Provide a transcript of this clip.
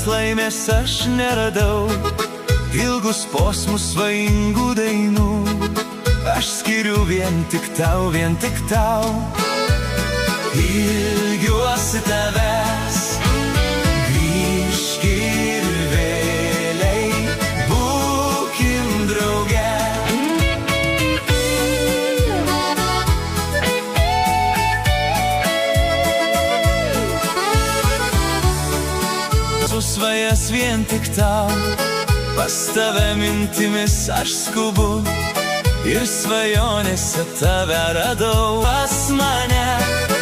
laimės aš neradau, ilgus posmus svajingų dainų aš skiriu vien tik tau, vien tik tau. Ilgiuosi tavęs, grįžk ir vėliai, būkim drauge. Susvajas vien tik tau, pas tave mintimis aš skubu, ir svajonėse tave radau pas mane.